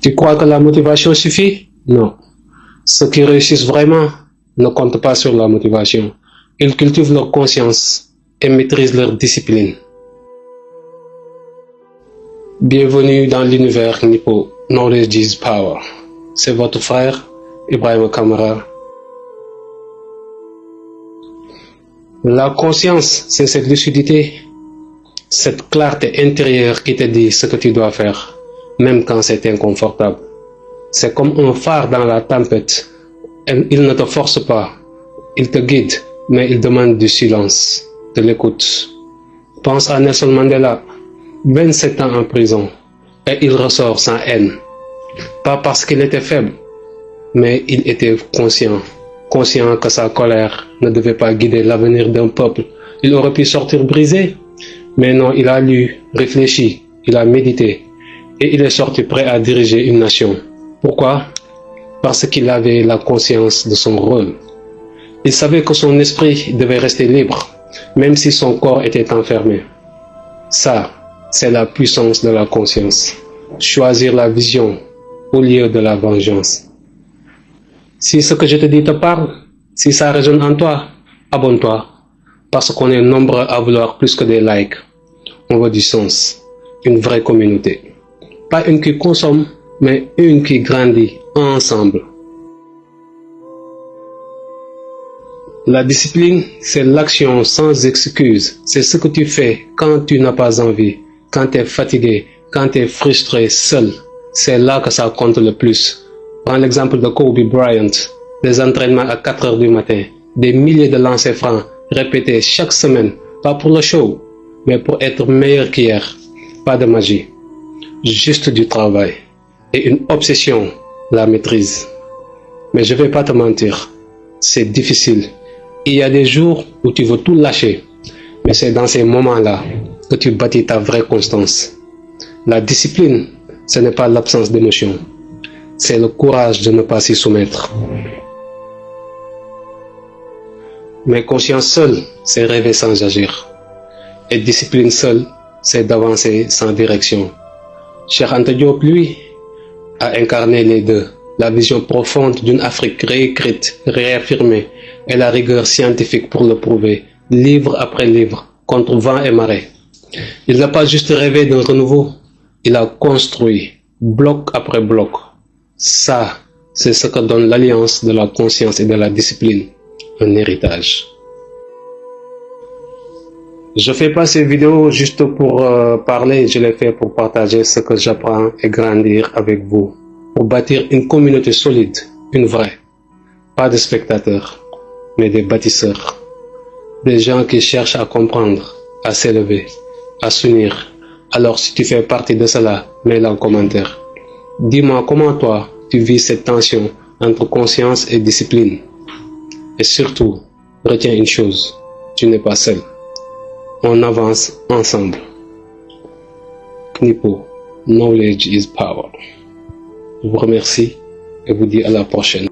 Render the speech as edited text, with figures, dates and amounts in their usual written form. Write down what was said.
Tu crois que la motivation suffit? Non. Ceux qui réussissent vraiment ne comptent pas sur la motivation. Ils cultivent leur conscience et maîtrisent leur discipline. Bienvenue dans l'univers Nippo, Knowledge is Power. C'est votre frère, Ibrahima Kamara. La conscience, c'est cette lucidité, cette clarté intérieure qui te dit ce que tu dois faire, même quand c'est inconfortable. C'est comme un phare dans la tempête. Il ne te force pas, il te guide, mais il demande du silence, de l'écoute. Pense à Nelson Mandela, 27 ans en prison, et il ressort sans haine. Pas parce qu'il était faible, mais il était conscient que sa colère ne devait pas guider l'avenir d'un peuple. Il aurait pu sortir brisé, mais non, il a lu, réfléchi, il a médité, et il est sorti prêt à diriger une nation. Pourquoi? Parce qu'il avait la conscience de son rôle. Il savait que son esprit devait rester libre, même si son corps était enfermé. Ça, c'est la puissance de la conscience. Choisir la vision au lieu de la vengeance. Si ce que je te dis te parle, si ça résonne en toi, abonne-toi, parce qu'on est nombreux à vouloir plus que des likes. On veut du sens, une vraie communauté. Pas une qui consomme, mais une qui grandit ensemble. La discipline, c'est l'action sans excuse. C'est ce que tu fais quand tu n'as pas envie, quand tu es fatigué, quand tu es frustré, seul. C'est là que ça compte le plus. Prends l'exemple de Kobe Bryant, des entraînements à 4 heures du matin, des milliers de lancers francs répétés chaque semaine, pas pour le show, mais pour être meilleur qu'hier. Pas de magie, juste du travail et une obsession, la maîtrise. Mais je vais pas te mentir, c'est difficile. Il y a des jours où tu veux tout lâcher, mais c'est dans ces moments-là que tu bâtis ta vraie constance. La discipline, ce n'est pas l'absence d'émotion, c'est le courage de ne pas s'y soumettre. Mais conscience seule, c'est rêver sans agir. Et discipline seule, c'est d'avancer sans direction. Cheikh Anta Diop, lui, a incarné les deux. La vision profonde d'une Afrique réécrite, réaffirmée, et la rigueur scientifique pour le prouver, livre après livre, contre vent et marée. Il n'a pas juste rêvé d'un renouveau, il a construit, bloc après bloc. Ça, c'est ce que donne l'alliance de la conscience et de la discipline, un héritage. Je fais pas ces vidéos juste pour parler, je les fais pour partager ce que j'apprends et grandir avec vous. Pour bâtir une communauté solide, une vraie. Pas de spectateurs, mais des bâtisseurs. Des gens qui cherchent à comprendre, à s'élever, à s'unir. Alors si tu fais partie de cela, mets-le en commentaire. Dis-moi comment toi, tu vis cette tension entre conscience et discipline. Et surtout, retiens une chose, tu n'es pas seul. On avance ensemble. Nippo, knowledge is power. Je vous remercie et vous dis à la prochaine.